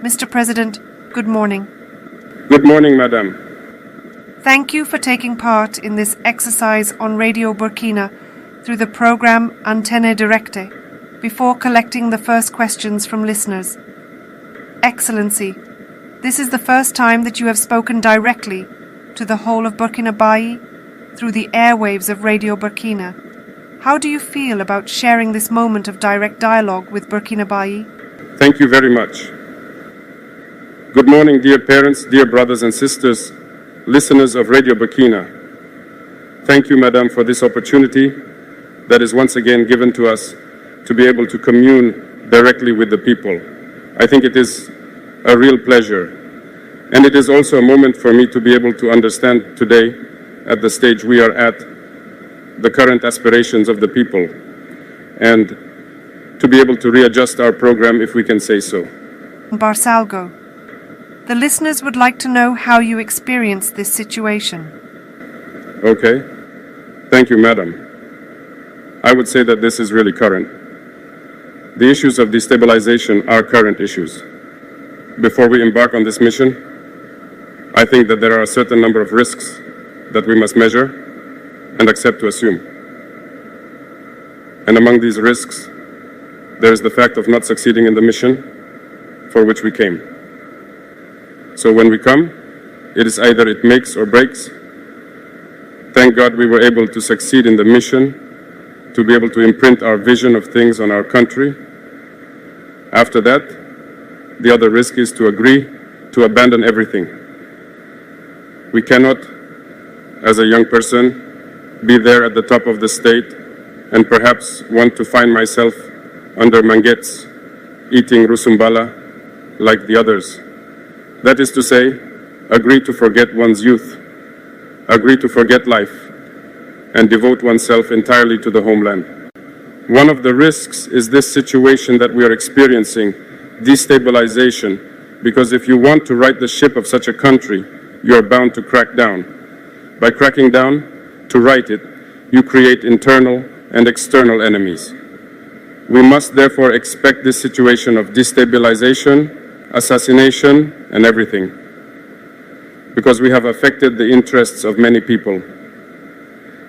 Mr. President, good morning. Good morning, Madam. Thank you for taking part in this exercise on Radio Burkina through the program Antenne Directe before collecting the first questions from listeners. Excellency, this is the first time that you have spoken directly to the whole of Burkina Faso through the airwaves of Radio Burkina. How do you feel about sharing this moment of direct dialogue with Burkina Faso? Thank you very much. Good morning, dear parents, dear brothers and sisters, listeners of Radio Burkina. Thank you, Madam, for this opportunity that is once again given to us to be able to commune directly with the people. I think it is a real pleasure. And it is also a moment for me to be able to understand today, at the stage we are at, the current aspirations of the people, and to be able to readjust our program, if we can say so. Barsalgo, the listeners would like to know how you experience this situation. Okay. Thank you, Madam. I would say that this is really current. The issues of destabilization are current issues. Before we embark on this mission, I think that there are a certain number of risks that we must measure and accept to assume. And among these risks, there is the fact of not succeeding in the mission for which we came. So when we come, it is either it makes or breaks. Thank God we were able to succeed in the mission, to be able to imprint our vision of things on our country. After that, the other risk is to agree to abandon everything. We cannot, as a young person, be there at the top of the state and perhaps want to find myself under manguettes, eating rusumbala like the others. That is to say, agree to forget one's youth, agree to forget life, and devote oneself entirely to the homeland. One of the risks is this situation that we are experiencing, destabilization, because if you want to right the ship of such a country, you are bound to crack down. By cracking down, to right it, you create internal and external enemies. We must therefore expect this situation of destabilization, assassination, and everything, because we have affected the interests of many people.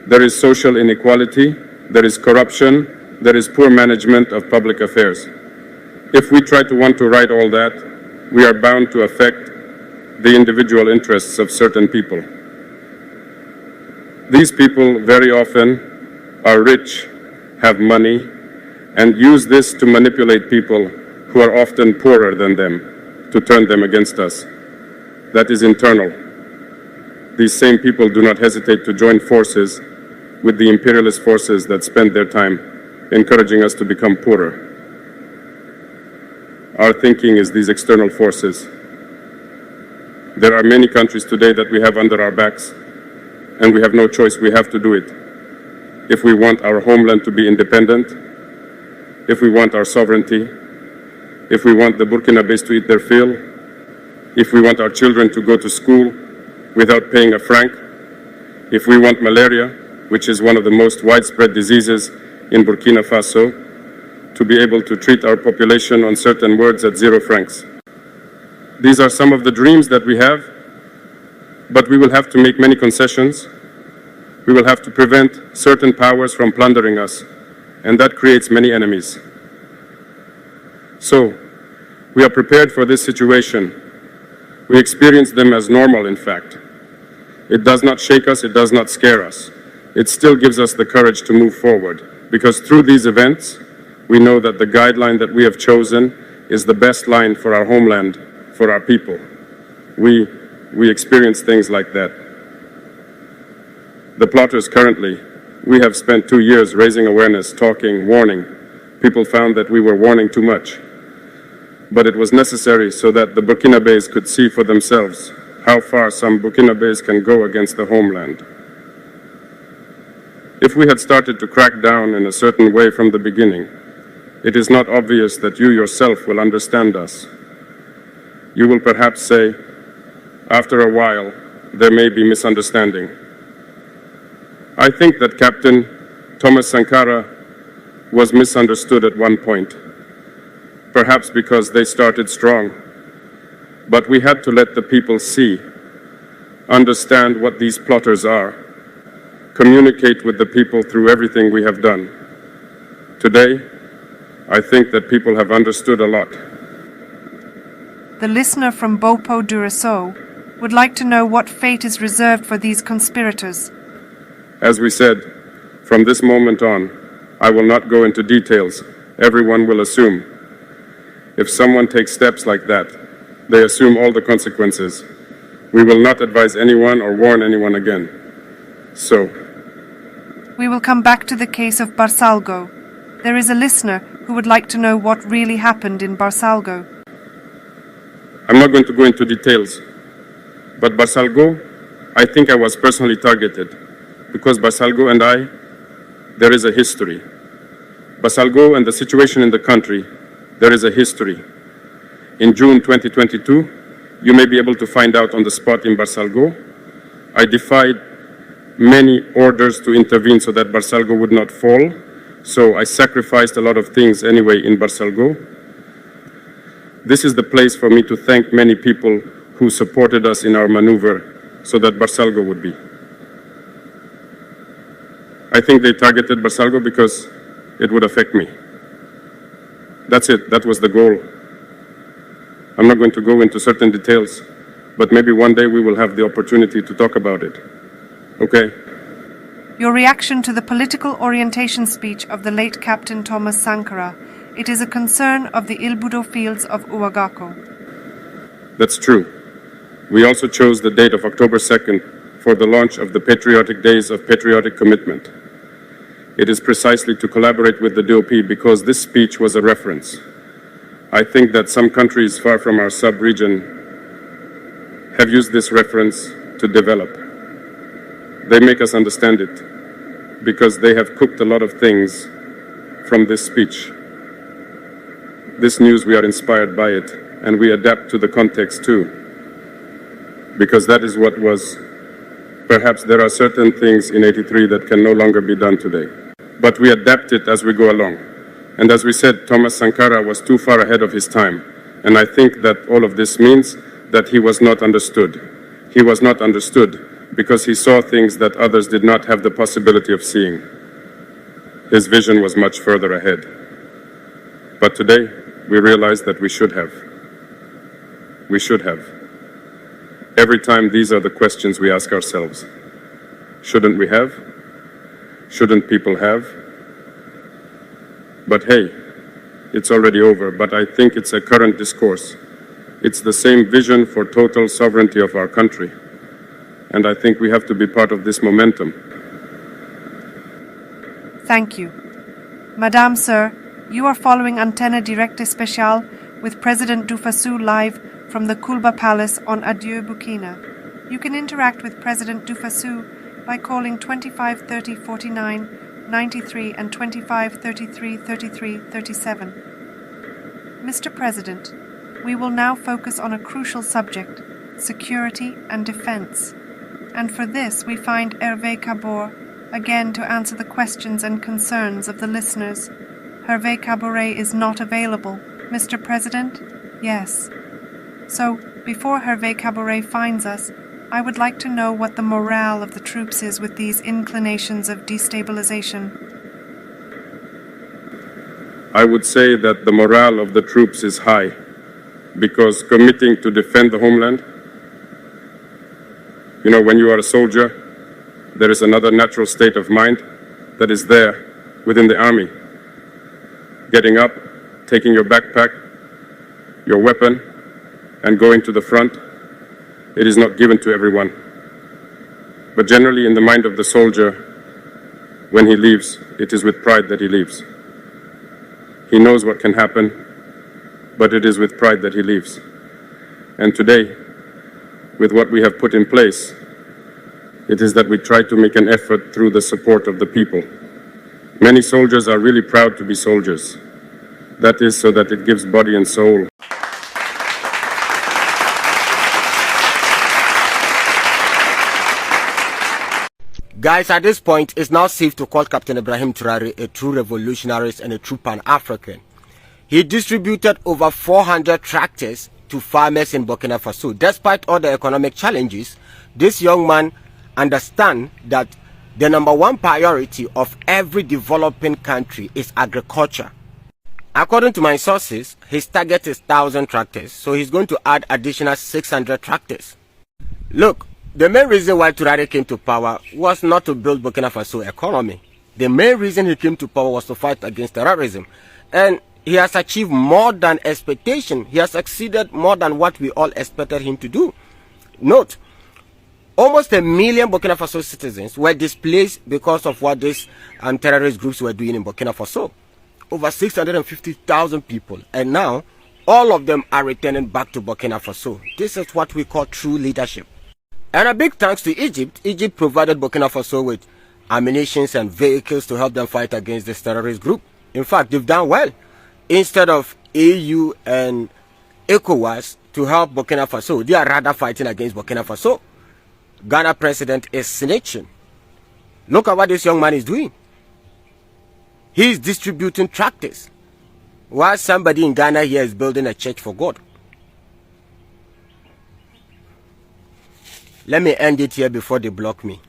There is social inequality, there is corruption, there is poor management of public affairs. If we try to want to right all that, we are bound to affect the individual interests of certain people. These people very often are rich, have money, and use this to manipulate people who are often poorer than them, to turn them against us. That is internal. These same people do not hesitate to join forces with the imperialist forces that spend their time encouraging us to become poorer. Our thinking is these external forces. There are many countries today that we have under our backs, and we have no choice, we have to do it. If we want our homeland to be independent, if we want our sovereignty, if we want the Burkinabés to eat their fill, if we want our children to go to school without paying a franc, if we want malaria, which is one of the most widespread diseases in Burkina Faso, to be able to treat our population on certain words at 0 francs. These are some of the dreams that we have, but we will have to make many concessions. We will have to prevent certain powers from plundering us, and that creates many enemies. So, we are prepared for this situation. We experience them as normal, in fact. It does not shake us, it does not scare us. It still gives us the courage to move forward, because through these events, we know that the guideline that we have chosen is the best line for our homeland, for our people. We experience things like that. The plotters currently, we have spent 2 years raising awareness, talking, warning. People found that we were warning too much. But it was necessary so that the Burkinabés could see for themselves how far some Burkinabés can go against the homeland. If we had started to crack down in a certain way from the beginning, it is not obvious that you yourself will understand us. You will perhaps say, after a while, there may be misunderstanding. I think that Captain Thomas Sankara was misunderstood at one point, perhaps because they started strong But we had to let the people see, understand what these plotters are, communicate with the people through everything we have done. Today, I think that people have understood a lot. The listener from Bopo Duraso would like to know what fate is reserved for these conspirators. As we said, from this moment on, I will not go into details. Everyone will assume. If someone takes steps like that, they assume all the consequences. We will not advise anyone or warn anyone again. So, we will come back to the case of Barsalgo. There is a listener who would like to know what really happened in Barsalgo. I'm not going to go into details, but Barsalgo, I think I was personally targeted because Barsalgo and there is a history. Barsalgo and the situation in the country, there is a history. In June 2022, you may be able to find out on the spot in Barsalgo, I defied many orders to intervene so that Barsalgo would not fall. So I sacrificed a lot of things anyway in Barsalgo. This is the place for me to thank many people who supported us in our maneuver so that Barsalgo would be. I think they targeted Barsalgo because it would affect me. That's it. That was the goal. I'm not going to go into certain details, but maybe one day we will have the opportunity to talk about it. Okay? Your reaction to the political orientation speech of the late Captain Thomas Sankara. It is a concern of the Ilbudo fields of Uwagako. That's true. We also chose the date of October 2nd for the launch of the Patriotic Days of Patriotic Commitment. It is precisely to collaborate with the DOP because this speech was a reference. I think that some countries far from our sub-region have used this reference to develop. They make us understand it because they have cooked a lot of things from this speech. This news, we are inspired by it, and we adapt to the context too, because that is what was. Perhaps there are certain things in '83 that can no longer be done today, but we adapt it as we go along. And as we said, Thomas Sankara was too far ahead of his time, and I think that all of this means that he was not understood. He was not understood because he saw things that others did not have the possibility of seeing. His vision was much further ahead. But today, we realize that we should have. We should have. Every time these are the questions we ask ourselves. Shouldn't we have? Shouldn't people have? But hey, it's already over, but I think it's a current discourse. It's the same vision for total sovereignty of our country. And I think we have to be part of this momentum. Thank you. Madame, Sir, you are following Antenne Directe Special with President Dufasu live from the Kulba Palace on Adieu Burkina. You can interact with President Dufasu by calling 25 30 49 93 and 25 33 33 37. Mr. President, we will now focus on a crucial subject, security and defense. And for this we find Hervé Cabor again to answer the questions and concerns of the listeners. Hervé Cabore is not available. Mr. President? Yes. So, before Hervé Cabore finds us, I would like to know what the morale of the troops is with these inclinations of destabilization. I would say that the morale of the troops is high, because committing to defend the homeland, you know, when you are a soldier, there is another natural state of mind that is there within the army. Getting up, taking your backpack, your weapon, and going to the front, it is not given to everyone. But generally in the mind of the soldier, when he leaves, it is with pride that he leaves. He knows what can happen, but it is with pride that he leaves. And today, with what we have put in place, it is that we try to make an effort through the support of the people. Many soldiers are really proud to be soldiers. That is so that it gives body and soul. Guys, at this point, it's now safe to call Captain Ibrahim Traore a true revolutionary and a true Pan-African. He distributed over 400 tractors to farmers in Burkina Faso. Despite all the economic challenges, this young man understands that the number one priority of every developing country is agriculture. According to my sources, his target is 1,000 tractors, so he's going to add additional 600 tractors. Look, the main reason why Traore came to power was not to build Burkina Faso economy. The main reason he came to power was to fight against terrorism. And he has achieved more than expectation. He has succeeded more than what we all expected him to do. Note, almost 1 million Burkina Faso citizens were displaced because of what these terrorist groups were doing in Burkina Faso. Over 650,000 people. And now, all of them are returning back to Burkina Faso. This is what we call true leadership. And a big thanks to Egypt. Egypt provided Burkina Faso with ammunition and vehicles to help them fight against this terrorist group. In fact, they've done well. Instead of AU and ECOWAS to help Burkina Faso, they are rather fighting against Burkina Faso. Ghana president is snitching. Look at what this young man is doing. He is distributing tractors, while somebody in Ghana here is building a church for God. Let me end it here before they block me.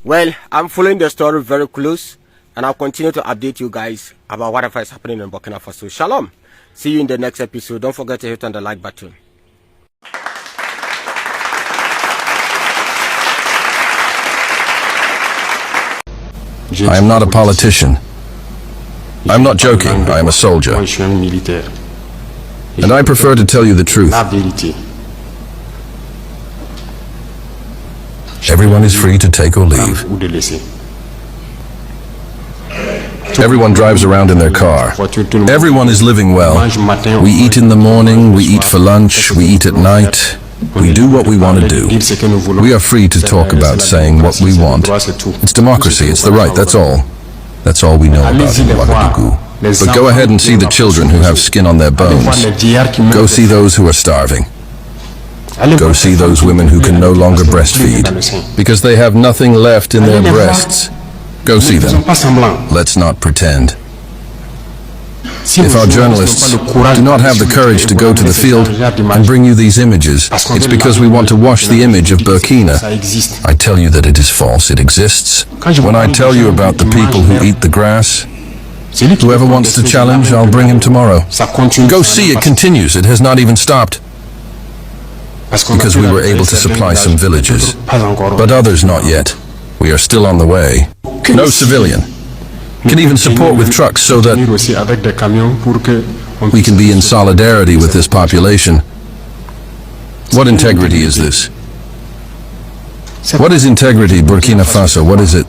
Well, I'm following the story very close, and I'll continue to update you guys about whatever is happening in Burkina Faso. Shalom. See you in the next episode. Don't forget to hit on the like button. I am not a politician. I'm not joking. I am a soldier. And I prefer to tell you the truth. Everyone is free to take or leave. Everyone drives around in their car. Everyone is living well. We eat in the morning, we eat for lunch, we eat at night. We do what we want to do. We are free to talk about saying what we want. It's democracy, it's the right, that's all. That's all we know about Ouagadougou. But go ahead and see the children who have skin on their bones. Go see those who are starving. Go see those women who can no longer breastfeed because they have nothing left in their breasts. Go see them. Let's not pretend. If our journalists do not have the courage to go to the field and bring you these images, it's because we want to wash the image of Burkina. I tell you that it is false. It exists. When I tell you about the people who eat the grass, whoever wants to challenge, I'll bring him tomorrow. Go see, it continues. It has not even stopped. Because we were able to supply some villages, but others not yet. We are still on the way. No civilian can even support with trucks so that we can be in solidarity with this population. What integrity is this? What is integrity, Burkina Faso? What is it?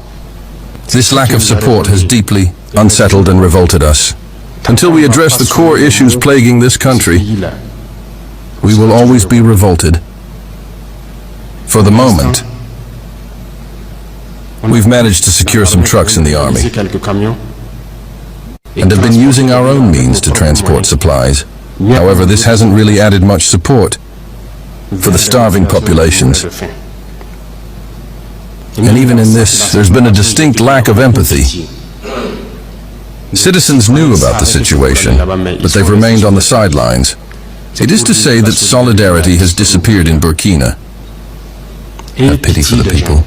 This lack of support has deeply unsettled and revolted us. Until we address the core issues plaguing this country, we will always be revolted. For the moment, we've managed to secure some trucks in the army and have been using our own means to transport supplies. However, this hasn't really added much support for the starving populations. And even in this, there's been a distinct lack of empathy. Citizens knew about the situation, but they've remained on the sidelines. It is to say that solidarity has disappeared in Burkina. Have pity for the people.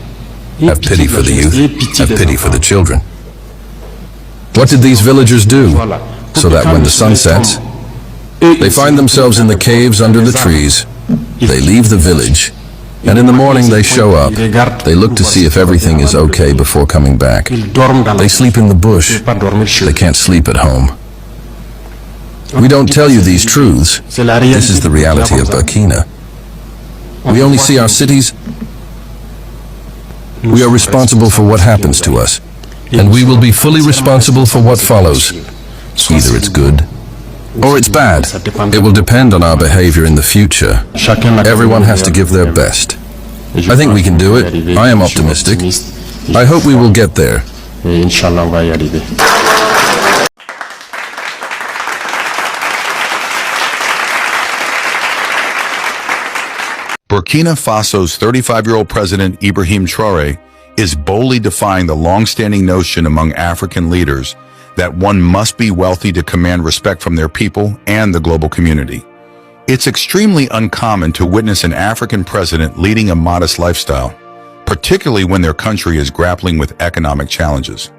Have pity for the youth. Have pity for the children. What did these villagers do? So that when the sun sets, they find themselves in the caves under the trees. They leave the village, and in the morning they show up. They look to see if everything is okay before coming back. They sleep in the bush. They can't sleep at home. We don't tell you these truths. This is the reality of Burkina. We only see our cities. We are responsible for what happens to us, and we will be fully responsible for what follows. Either it's good, or it's bad. It will depend on our behavior in the future. Everyone has to give their best. I think we can do it. I am optimistic. I hope we will get there. Burkina Faso's 35-year-old president, Ibrahim Traore, is boldly defying the long-standing notion among African leaders that one must be wealthy to command respect from their people and the global community. It's extremely uncommon to witness an African president leading a modest lifestyle, particularly when their country is grappling with economic challenges.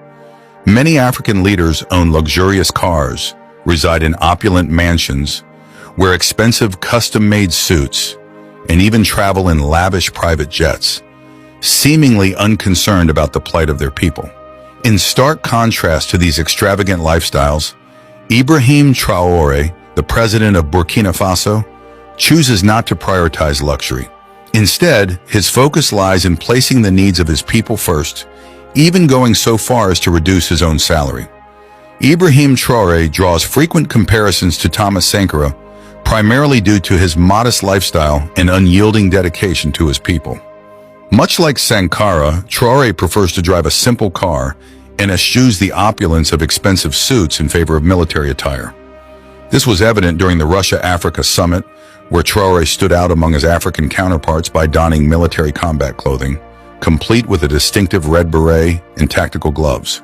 Many African leaders own luxurious cars, reside in opulent mansions, wear expensive custom-made suits, and even travel in lavish private jets, seemingly unconcerned about the plight of their people. In stark contrast to these extravagant lifestyles, Ibrahim Traore, the president of Burkina Faso, chooses not to prioritize luxury. Instead, his focus lies in placing the needs of his people first, even going so far as to reduce his own salary. Ibrahim Traore draws frequent comparisons to Thomas Sankara, primarily due to his modest lifestyle and unyielding dedication to his people. Much like Sankara, Traore prefers to drive a simple car and eschews the opulence of expensive suits in favor of military attire. This was evident during the Russia-Africa summit, where Traore stood out among his African counterparts by donning military combat clothing, complete with a distinctive red beret and tactical gloves.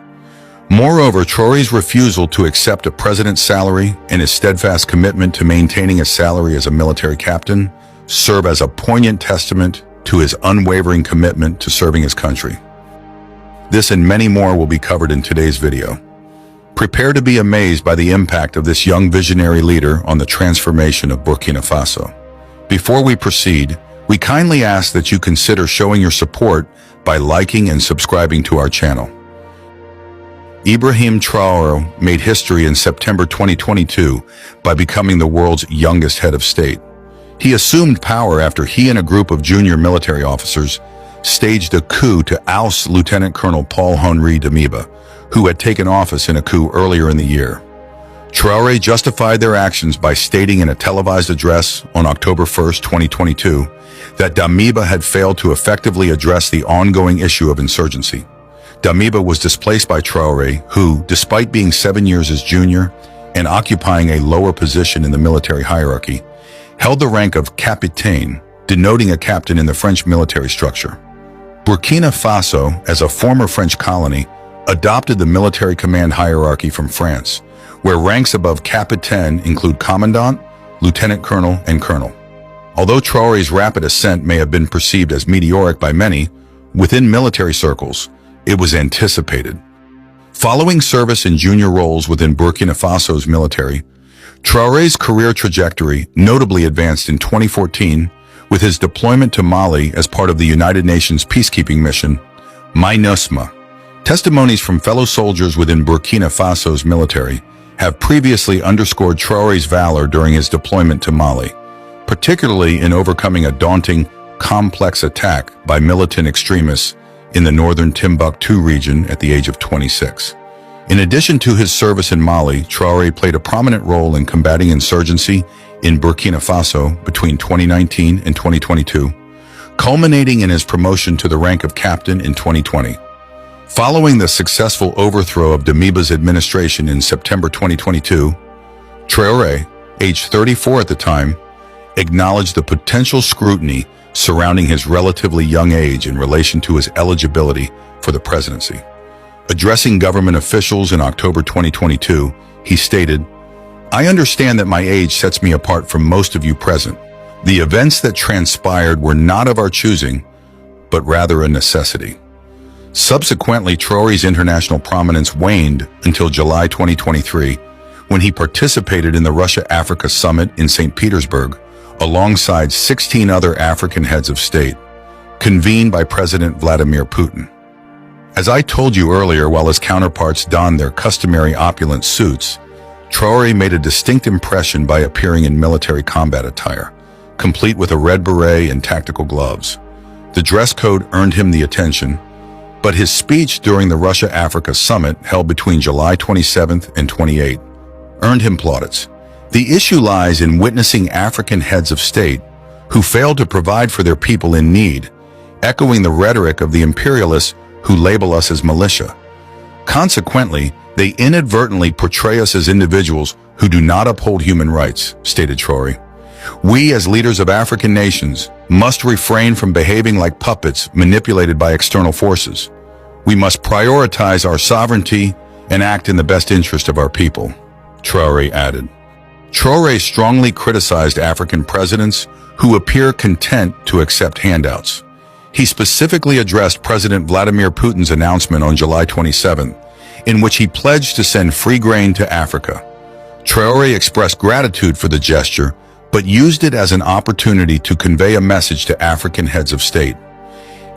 Moreover, Traore's refusal to accept a president's salary and his steadfast commitment to maintaining a salary as a military captain serve as a poignant testament to his unwavering commitment to serving his country. This and many more will be covered in today's video. Prepare to be amazed by the impact of this young visionary leader on the transformation of Burkina Faso. Before we proceed, we kindly ask that you consider showing your support by liking and subscribing to our channel. Ibrahim Traore made history in September 2022 by becoming the world's youngest head of state. He assumed power after he and a group of junior military officers staged a coup to oust Lieutenant Colonel Paul-Henri Damiba, who had taken office in a coup earlier in the year. Traore justified their actions by stating in a televised address on October 1, 2022, that Damiba had failed to effectively address the ongoing issue of insurgency. Damiba was displaced by Traore, who, despite being 7 years his junior and occupying a lower position in the military hierarchy, held the rank of capitaine, denoting a captain in the French military structure. Burkina Faso, as a former French colony, adopted the military command hierarchy from France, where ranks above capitaine include commandant, lieutenant colonel, and colonel. Although Traore's rapid ascent may have been perceived as meteoric by many, within military circles, it was anticipated. Following service in junior roles within Burkina Faso's military, Traore's career trajectory notably advanced in 2014 with his deployment to Mali as part of the United Nations peacekeeping mission, MINUSMA. Testimonies from fellow soldiers within Burkina Faso's military have previously underscored Traore's valor during his deployment to Mali, particularly in overcoming a daunting, complex attack by militant extremists in the northern Timbuktu region at the age of 26. In addition to his service in Mali, Traore played a prominent role in combating insurgency in Burkina Faso between 2019 and 2022, culminating in his promotion to the rank of captain in 2020. Following the successful overthrow of Damiba's administration in September 2022, Traore, aged 34 at the time, acknowledged the potential scrutiny surrounding his relatively young age in relation to his eligibility for the presidency. Addressing government officials in October 2022, he stated, "I understand that my age sets me apart from most of you present. The events that transpired were not of our choosing, but rather a necessity." Subsequently, Traore's international prominence waned until July 2023, when he participated in the Russia-Africa summit in St. Petersburg, alongside 16 other African heads of state, convened by President Vladimir Putin. As I told you earlier, while his counterparts donned their customary opulent suits, Traore made a distinct impression by appearing in military combat attire, complete with a red beret and tactical gloves. The dress code earned him the attention, but his speech during the Russia-Africa summit held between July 27th and 28th earned him plaudits. The issue lies in witnessing African heads of state who failed to provide for their people in need, echoing the rhetoric of the imperialists who label us as militia. Consequently, they inadvertently portray us as individuals who do not uphold human rights, stated Traore. We, as leaders of African nations, must refrain from behaving like puppets manipulated by external forces. We must prioritize our sovereignty and act in the best interest of our people, Traore added. Traore strongly criticized African presidents who appear content to accept handouts. He specifically addressed President Vladimir Putin's announcement on July 27, in which he pledged to send free grain to Africa. Traore expressed gratitude for the gesture, but used it as an opportunity to convey a message to African heads of state.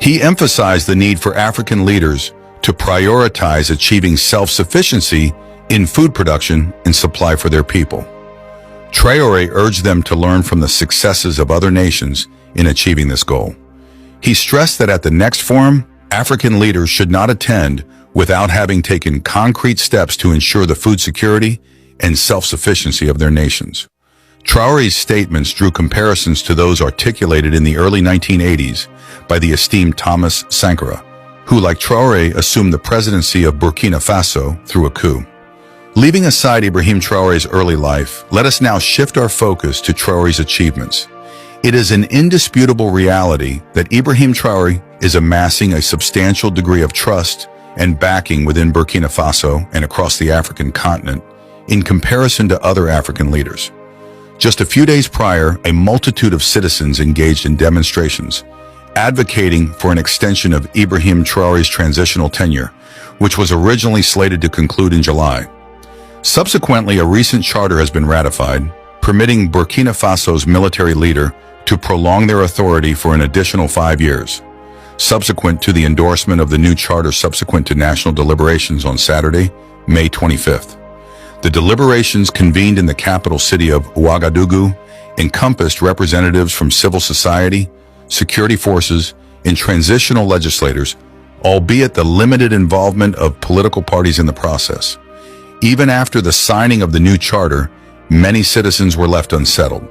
He emphasized the need for African leaders to prioritize achieving self-sufficiency in food production and supply for their people. Traore urged them to learn from the successes of other nations in achieving this goal. He stressed that at the next forum, African leaders should not attend without having taken concrete steps to ensure the food security and self-sufficiency of their nations. Traore's statements drew comparisons to those articulated in the early 1980s by the esteemed Thomas Sankara, who, like Traore, assumed the presidency of Burkina Faso through a coup. Leaving aside Ibrahim Traore's early life, let us now shift our focus to Traore's achievements. It is an indisputable reality that Ibrahim Traore is amassing a substantial degree of trust and backing within Burkina Faso and across the African continent in comparison to other African leaders. Just a few days prior, a multitude of citizens engaged in demonstrations, advocating for an extension of Ibrahim Traore's transitional tenure, which was originally slated to conclude in July. Subsequently, a recent charter has been ratified, permitting Burkina Faso's military leader to prolong their authority for an additional 5 years. Subsequent to the endorsement of the new charter subsequent to national deliberations on Saturday, May 25th. The deliberations convened in the capital city of Ouagadougou encompassed representatives from civil society, security forces, and transitional legislators, albeit the limited involvement of political parties in the process. Even after the signing of the new charter, many citizens were left unsettled.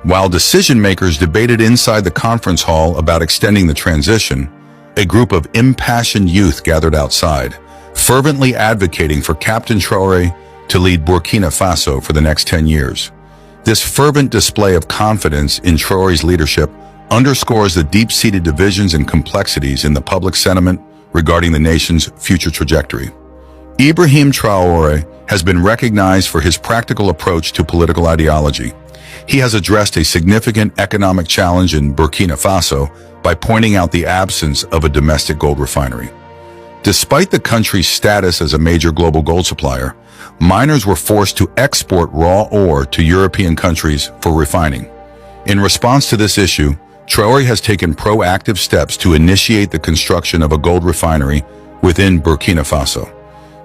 While decision-makers debated inside the conference hall about extending the transition, a group of impassioned youth gathered outside, fervently advocating for Captain Traore to lead Burkina Faso for the next 10 years. This fervent display of confidence in Traore's leadership underscores the deep-seated divisions and complexities in the public sentiment regarding the nation's future trajectory. Ibrahim Traore has been recognized for his practical approach to political ideology. He has addressed a significant economic challenge in Burkina Faso by pointing out the absence of a domestic gold refinery. Despite the country's status as a major global gold supplier, miners were forced to export raw ore to European countries for refining. In response to this issue, Traore has taken proactive steps to initiate the construction of a gold refinery within Burkina Faso.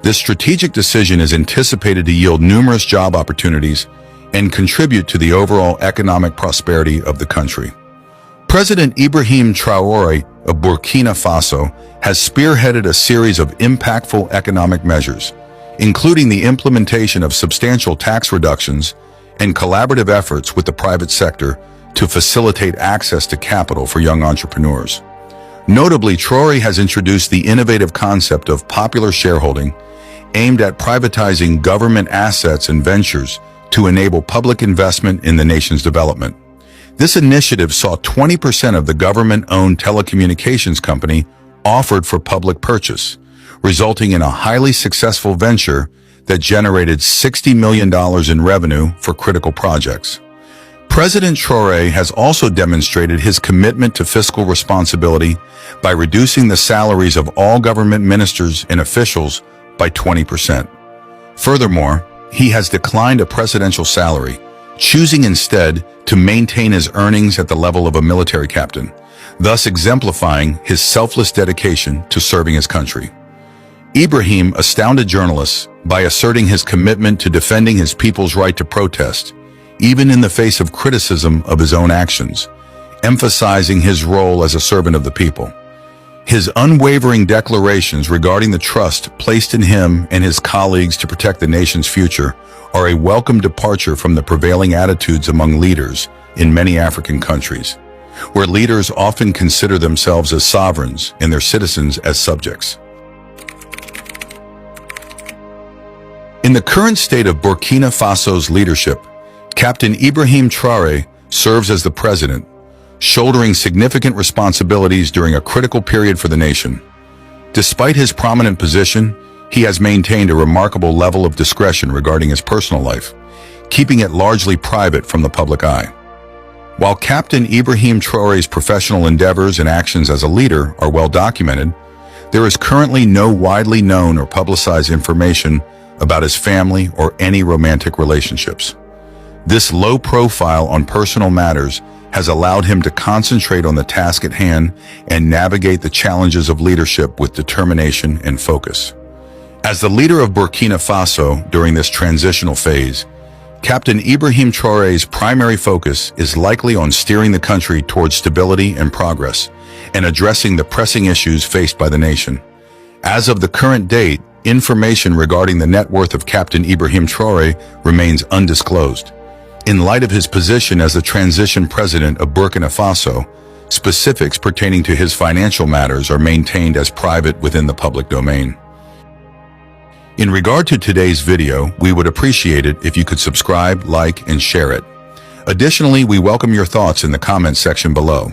This strategic decision is anticipated to yield numerous job opportunities and contribute to the overall economic prosperity of the country. President Ibrahim Traore of Burkina Faso has spearheaded a series of impactful economic measures, including the implementation of substantial tax reductions and collaborative efforts with the private sector to facilitate access to capital for young entrepreneurs. Notably, Traore has introduced the innovative concept of popular shareholding, aimed at privatizing government assets and ventures to enable public investment in the nation's development. This initiative saw 20% of the government-owned telecommunications company offered for public purchase, resulting in a highly successful venture that generated $60 million in revenue for critical projects. President Traore has also demonstrated his commitment to fiscal responsibility by reducing the salaries of all government ministers and officials by 20%. Furthermore, he has declined a presidential salary, choosing instead to maintain his earnings at the level of a military captain, thus exemplifying his selfless dedication to serving his country. Ibrahim astounded journalists by asserting his commitment to defending his people's right to protest, even in the face of criticism of his own actions, emphasizing his role as a servant of the people. His unwavering declarations regarding the trust placed in him and his colleagues to protect the nation's future are a welcome departure from the prevailing attitudes among leaders in many African countries, where leaders often consider themselves as sovereigns and their citizens as subjects. In the current state of Burkina Faso's leadership, Captain Ibrahim Traore serves as the president, shouldering significant responsibilities during a critical period for the nation. Despite his prominent position, he has maintained a remarkable level of discretion regarding his personal life, keeping it largely private from the public eye. While Captain Ibrahim Traore's professional endeavors and actions as a leader are well documented, there is currently no widely known or publicized information about his family or any romantic relationships. This low profile on personal matters has allowed him to concentrate on the task at hand and navigate the challenges of leadership with determination and focus. As the leader of Burkina Faso during this transitional phase, Captain Ibrahim Traore's primary focus is likely on steering the country towards stability and progress and addressing the pressing issues faced by the nation. As of the current date, information regarding the net worth of Captain Ibrahim Traore remains undisclosed. In light of his position as the transition president of Burkina Faso, specifics pertaining to his financial matters are maintained as private within the public domain. In regard to today's video, we would appreciate it if you could subscribe, like, and share it. Additionally, we welcome your thoughts in the comments section below.